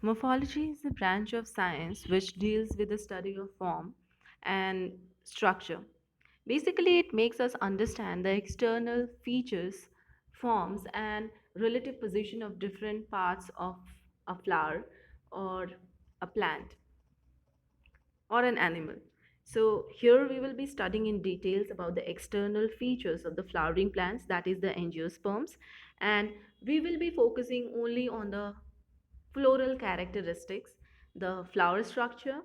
Morphology is a branch of science which deals with the study of form and structure. Basically, it makes us understand the external features, forms, and relative position of different parts of a flower or a plant or an animal. So here we will be studying in details about the external features of the flowering plants, that is the angiosperms, and we will be focusing only on the floral characteristics, the flower structure,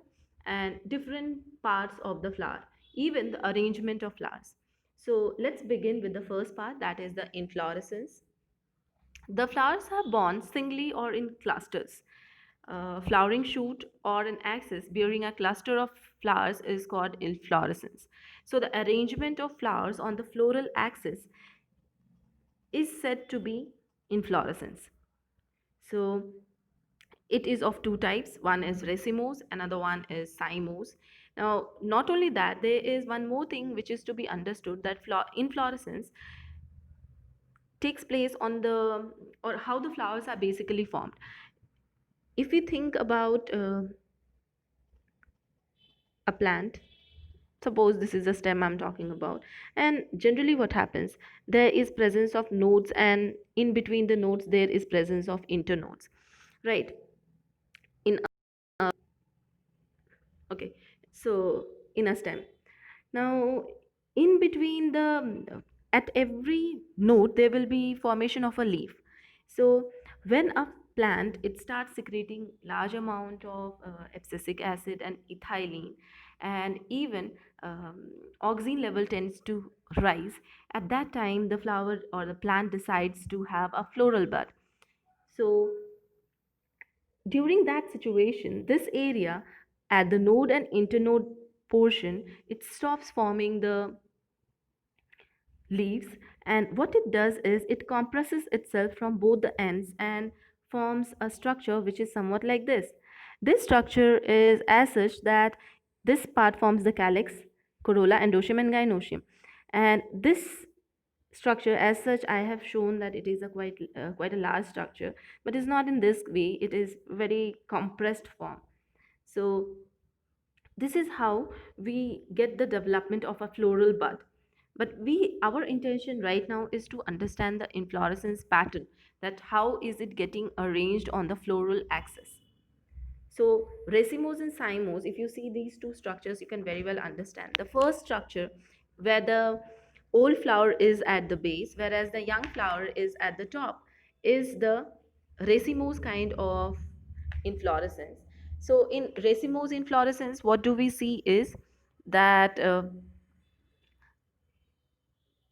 and different parts of the flower, even the arrangement of flowers. So let's begin with the first part, that is the inflorescence. The flowers are borne singly or in clusters. A flowering shoot or an axis bearing a cluster of flowers is called inflorescence. So the arrangement of flowers on the floral axis is said to be inflorescence. So it is of two types. One is racemose, another one is cymose. Now, not only that, there is one more thing which is to be understood, that inflorescence takes place on the, or how the flowers are basically formed. If we think about a plant, suppose this is a stem I'm talking about, and generally what happens, there is presence of nodes, and in between the nodes there is presence of internodes, right? In Okay, so in a stem. Now, in between the, at every node, there will be formation of a leaf. So when a plant, it starts secreting large amount of abscisic acid and ethylene, and even oxygen level tends to rise. At that time, the flower or the plant decides to have a floral bud. So during that situation, this area at the node and internode portion, it stops forming the leaves, and what it does is it compresses itself from both the ends and forms a structure which is somewhat like this. This structure is as such that this part forms the calyx, corolla, endoecium, and gynoecium. And this structure as such, I have shown that it is a quite a large structure, but it's not in this way. It is very compressed form. So this is how we get the development of a floral bud. But we, our intention right now is to understand the inflorescence pattern, that how is it getting arranged on the floral axis. So racemose and cymose, if you see these two structures, you can very well understand. The first structure, where the old flower is at the base, whereas the young flower is at the top, is the racemose kind of inflorescence. So in racemose inflorescence, what do we see is that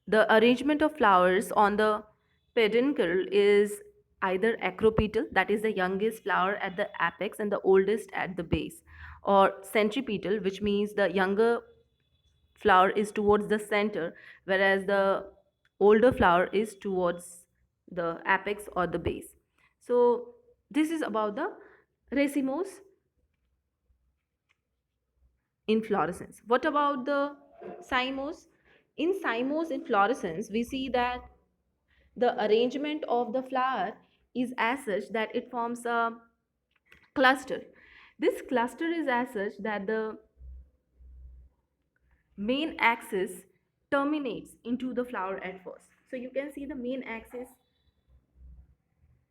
the arrangement of flowers on the peduncle is either acropetal, that is the youngest flower at the apex and the oldest at the base, or centripetal, which means the younger flower is towards the center, whereas the older flower is towards the apex or the base. So this is about the racemose inflorescence. What about the cymose? In cymose inflorescence, we see that the arrangement of the flower is as such that it forms a cluster. This cluster is as such that the main axis terminates into the flower at first. So you can see the main axis,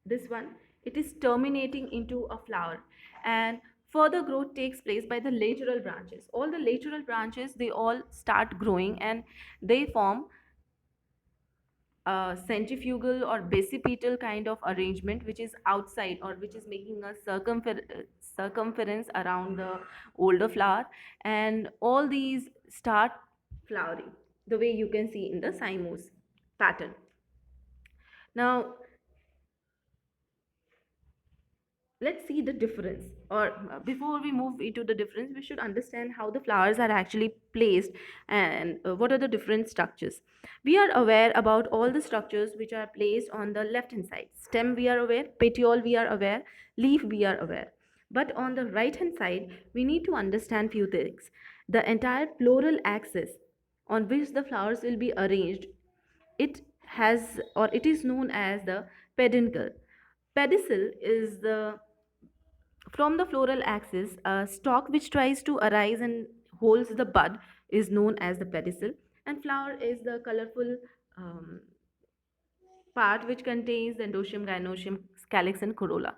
this one, it is terminating into a flower, and further growth takes place by the lateral branches. All the lateral branches, they all start growing and they form centrifugal or basipetal kind of arrangement, which is outside or which is making a circumference around the older flower, and all these start flowering the way you can see in the cymose pattern. Now let's see the difference, or before we move into the difference, we should understand how the flowers are actually placed, and what are the different structures. We are aware about all the structures which are placed on the left hand side. Stem we are aware, petiole we are aware, leaf we are aware, but on the right hand side we need to understand few things. The entire floral axis on which the flowers will be arranged, it has, or it is known as the peduncle. Pedicel is the From the floral axis, a stalk which tries to arise and holds the bud is known as the pedicel, and flower is the colorful um, part which contains the endoecium, gynoecium, calyx, and corolla.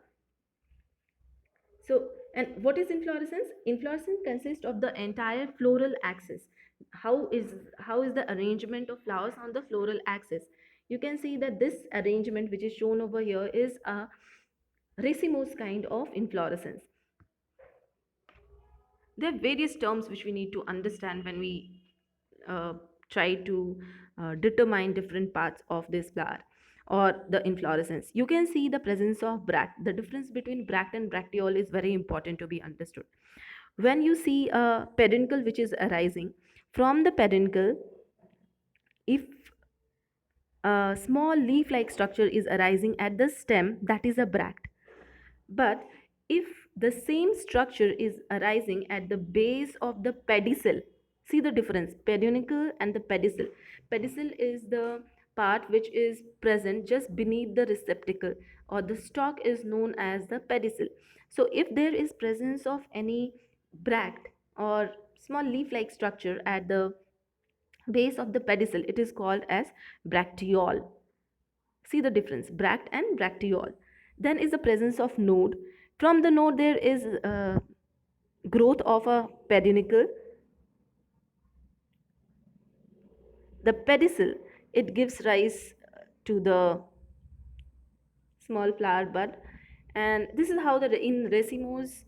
So, and what is inflorescence? Inflorescence consists of the entire floral axis. How is the arrangement of flowers on the floral axis? You can see that this arrangement, which is shown over here, is a racemose kind of inflorescence. There are various terms which we need to understand when we uh, try to determine different parts of this flower or the inflorescence. You can see the presence of bract. The difference between bract and bracteole is very important to be understood. When you see a peduncle which is arising from the peduncle, if a small leaf like structure is arising at the stem, that is a bract. But if the same structure is arising at the base of the pedicel, see the difference, peduncle and the pedicel. Pedicel is the part which is present just beneath the receptacle, or the stalk is known as the pedicel. So if there is presence of any bract or small leaf like structure at the base of the pedicel, it is called as bracteole. See the difference, bract and bracteole. Then is the presence of node. From the node there is growth of a peduncle. The pedicel, it gives rise to the small flower bud, and this is how the in racemose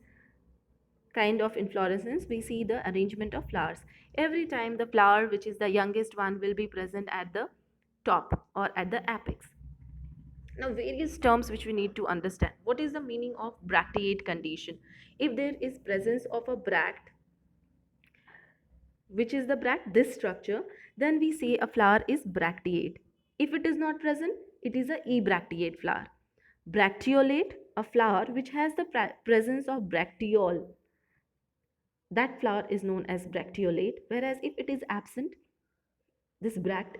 kind of inflorescence we see the arrangement of flowers. Every time the flower which is the youngest one will be present at the top or at the apex. Now, various terms which we need to understand. What is the meaning of bracteate condition? If there is presence of a bract, which is the bract, this structure, then we say a flower is bracteate. If it is not present, it is a ebracteate flower. Bracteolate, a flower which has the presence of bracteole. That flower is known as bracteolate. Whereas if it is absent, this bract,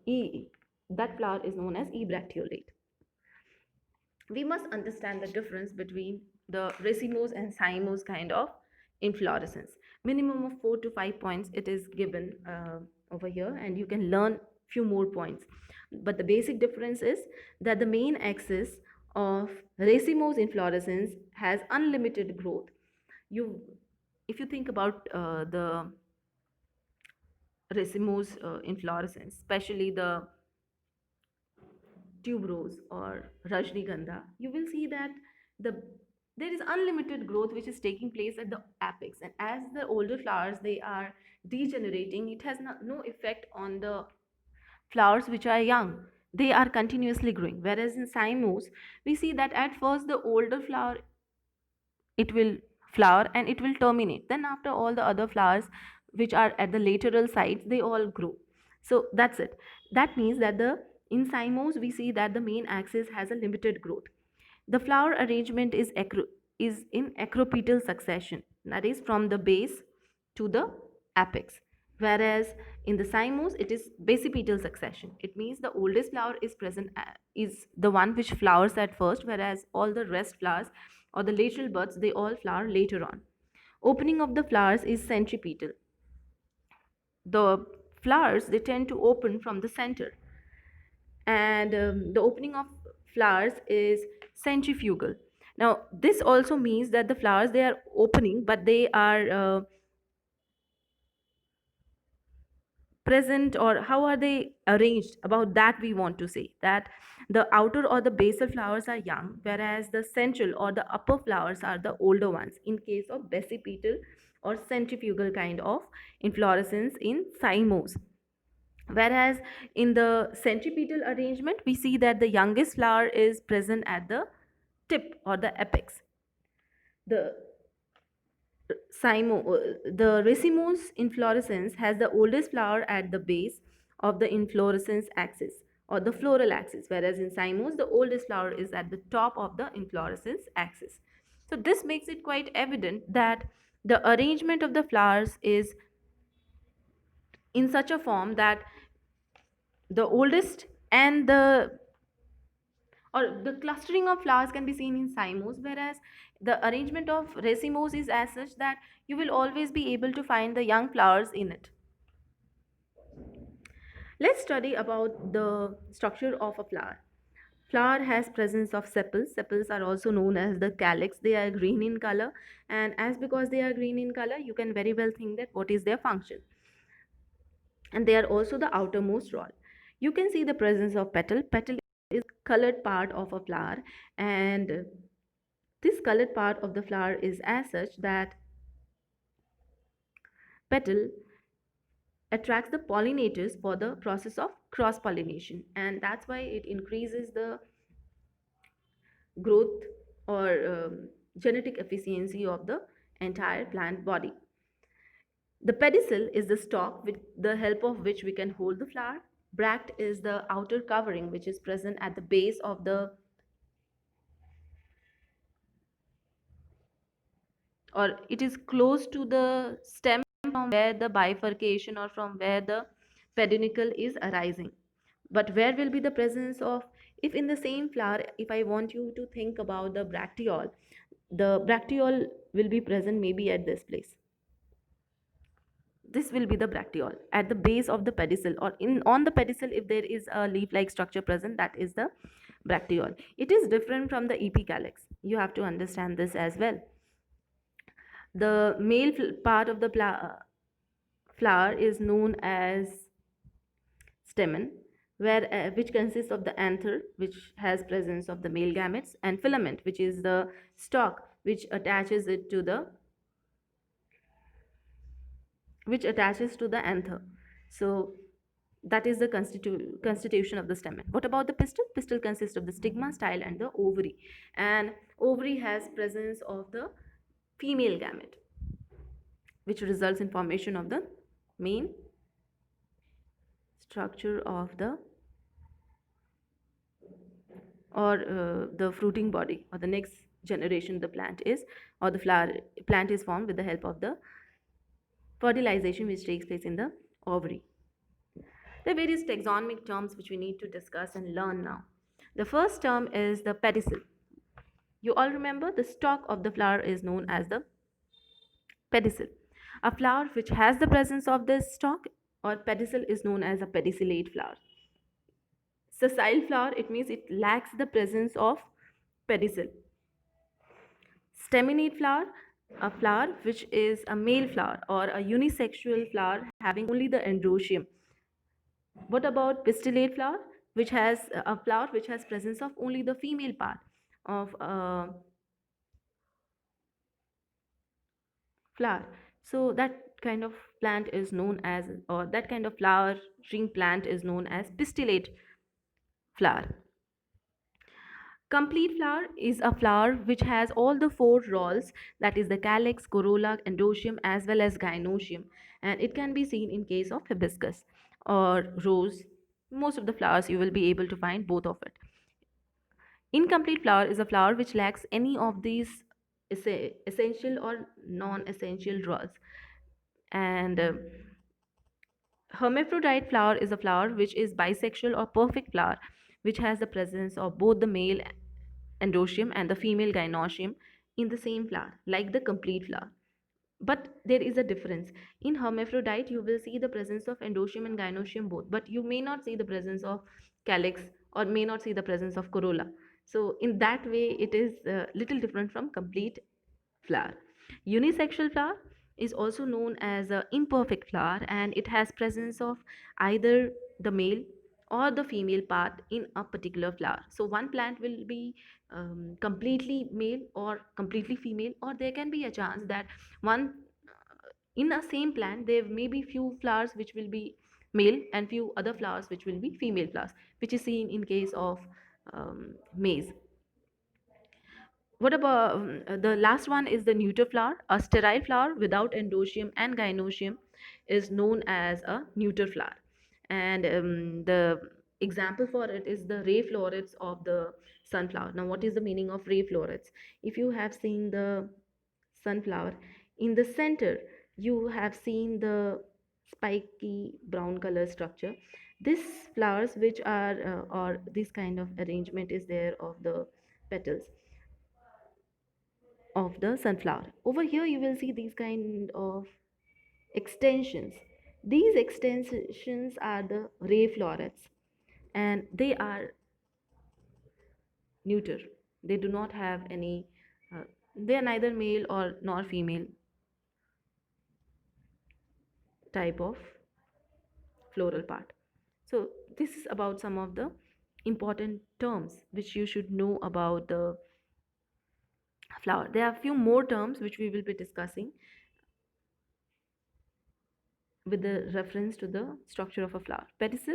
e, that flower is known as ebracteolate. We must understand the difference between the racemose and cymose kind of inflorescence. Minimum of 4 to 5 points it is given over here, and you can learn few more points. But the basic difference is that the main axis of racemose inflorescence has unlimited growth. You, if you think about the racemose inflorescence, especially the tuberose or Rajnigandha, you will see that the there is unlimited growth which is taking place at the apex, and as the older flowers they are degenerating, it has no effect on the flowers which are young. They are continuously growing. Whereas in cymose, we see that at first the older flower it will flower and it will terminate. Then after all the other flowers which are at the lateral sides, they all grow. So that's it. That means that the in cymose we see that the main axis has a limited growth. The flower arrangement is in acropetal succession, that is from the base to the apex. Whereas in the cymose it is basipetal succession. It means the oldest flower is present is the one which flowers at first, whereas all the rest flowers or the lateral buds they all flower later on. Opening of the flowers is centripetal. The flowers they tend to open from the center, and the opening of flowers is centrifugal. Now this also means that the flowers they are opening, but they are present, or how are they arranged, about that we want to say that the outer or the basal flowers are young, whereas the central or the upper flowers are the older ones in case of basipetal or centrifugal kind of inflorescence in cymose. Whereas in the centripetal arrangement we see that the youngest flower is present at the tip or the apex. The the racemose inflorescence has the oldest flower at the base of the inflorescence axis or the floral axis, whereas in cymose the oldest flower is at the top of the inflorescence axis. So this makes it quite evident that the arrangement of the flowers is in such a form that the oldest and the or the clustering of flowers can be seen in cymos, whereas the arrangement of racemose is as such that you will always be able to find the young flowers in it. Let's study about the structure of a flower. Flower has presence of sepals. Sepals are also known as the calyx. They are green in color, and as because they are green in color, you can very well think that what is their function. And they are also the outermost roll. You can see the presence of petal. Petal is colored part of a flower, and this colored part of the flower is as such that petal attracts the pollinators for the process of cross pollination, and that's why it increases the growth or genetic efficiency of the entire plant body. The pedicel is the stalk with the help of which we can hold the flower. Bract is the outer covering which is present at the base of the, or it is close to the stem from where the bifurcation or from where the peduncle is arising. But where will be the presence of, if in the same flower, if I want you to think about the bracteole will be present maybe at this place. This will be the bracteole at the base of the pedicel, or in on the pedicel if there is a leaf like structure present, that is the bracteole. It is different from the epicalyx. You have to understand this as well. The male part of the flower is known as stamen, where which consists of the anther, which has presence of the male gametes, and filament, which is the stalk which attaches to the anther. So that is the constitution of the stamen. What about the pistil? Pistil consists of the stigma, style, and the ovary. And ovary has presence of the female gamete, which results in formation of the main structure of the, or the fruiting body, or the next generation the plant is, or the flower plant is formed with the help of the fertilization which takes place in the ovary. There are various taxonomic terms which we need to discuss and learn now. The first term is the pedicel. You all remember the stalk of the flower is known as the pedicel. A flower which has the presence of this stalk or pedicel is known as a pedicellate flower. Sessile flower, it means it lacks the presence of pedicel. Staminate flower, a flower which is a male flower or a unisexual flower having only the androecium. What about pistillate flower, which has a flower which has presence of only the female part of a flower? So that kind of plant is known as, or that kind of flowering plant is known as pistillate flower. Complete flower is a flower which has all the four rolls, that is the calyx, corolla, endoecium, as well as gynoecium, and it can be seen in case of hibiscus or rose. Most of the flowers you will be able to find both of it. Incomplete flower is a flower which lacks any of these essential or non-essential rolls. And hermaphrodite flower is a flower which is bisexual or perfect flower, which has the presence of both the male endoecium and the female gynoecium in the same flower, like the complete flower. But there is a difference. In hermaphrodite, you will see the presence of endoecium and gynoecium both, but you may not see the presence of calyx or may not see the presence of corolla. So in that way, it is a little different from complete flower. Unisexual flower is also known as a imperfect flower, and it has presence of either the male or the female part in a particular flower. So one plant will be completely male or completely female, or there can be a chance that one in a same plant there may be few flowers which will be male and few other flowers which will be female flowers, which is seen in case of maize. What about the last one is the neuter flower? A sterile flower without endoecium and gynoecium is known as a neuter flower. And the example for it is the ray florets of the sunflower. Now, what is the meaning of ray florets? If you have seen the sunflower, in the center, you have seen the spiky brown color structure. This flowers which are or this kind of arrangement is there of the petals of the sunflower. Over here you will see these kind of extensions. These extensions are the ray florets, and they are neuter. They do not have any they are neither male or nor female type of floral part. So this is about some of the important terms which you should know about the flower. There are a few more terms which we will be discussing with the reference to the structure of a flower. Pedicel.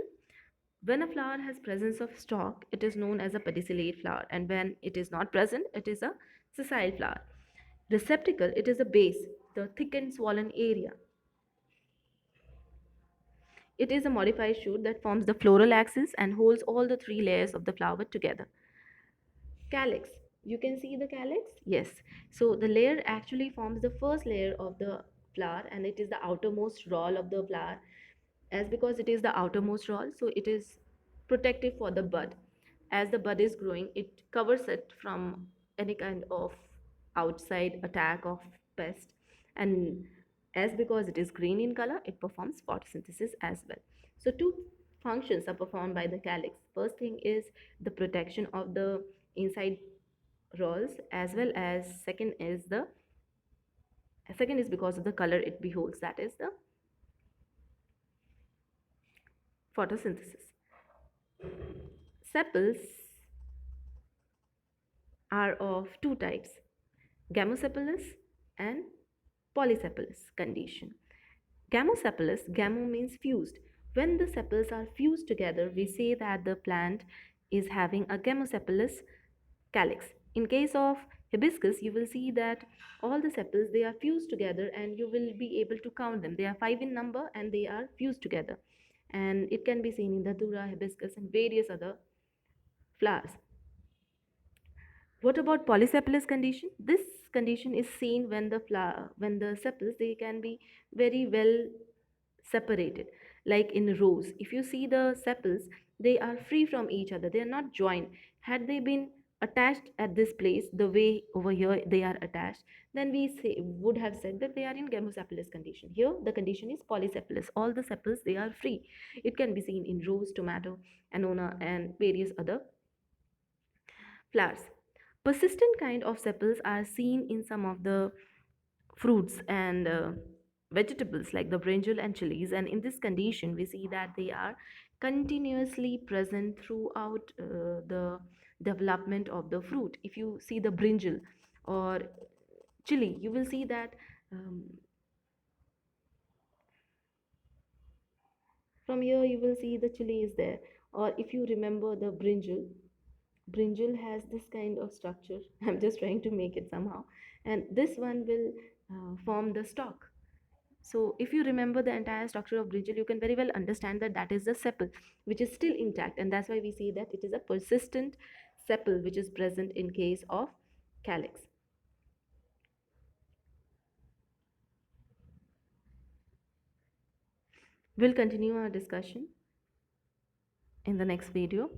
When a flower has presence of stalk, it is known as a pedicellate flower, and when it is not present, it is a sessile flower. Receptacle, it is a base, the thickened swollen area. It is a modified shoot that forms the floral axis and holds all the three layers of the flower together. Calyx. You can see the calyx? Yes. So the layer actually forms the first layer of the flower, and it is the outermost roll of the flower. As because it is the outermost roll, so it is protective for the bud. As the bud is growing, it covers it from any kind of outside attack of pest. And as because it is green in color, it performs photosynthesis as well. So two functions are performed by the calyx. First thing is the protection of the inside rolls, as well as second is because of the color it beholds, that is the photosynthesis. Sepals are of two types, gamosepalous and polysepalous condition. Gamosepalous, gamo means fused. When the sepals are fused together, we say that the plant is having a gamosepalous calyx. In case of hibiscus, you will see that all the sepals they are fused together, and you will be able to count them. They are five in number and they are fused together. And it can be seen in the dura, hibiscus, and various other flowers. What about polysepalous condition? This condition is seen when the sepals they can be very well separated, like in rows. If you see the sepals, they are free from each other. They are not joined. Had they been attached at this place, the way over here they are attached, then would have said that they are in gamosepalous condition. Here, the condition is polysepalous. All the sepals they are free. It can be seen in rose, tomato, annona, and various other flowers. Persistent kind of sepals are seen in some of the fruits and vegetables like the brinjal and chilies, and in this condition we see that they are continuously present throughout the development of the fruit. If you see the brinjal or chili, you will see that from here you will see the chili is there. Or if you remember the brinjal has this kind of structure. I'm just trying to make it somehow, and this one will form the stalk. So if you remember the entire structure of brinjal, you can very well understand that that is the sepal which is still intact, and that's why we say that it is a persistent sepal which is present in case of calyx. We'll continue our discussion in the next video.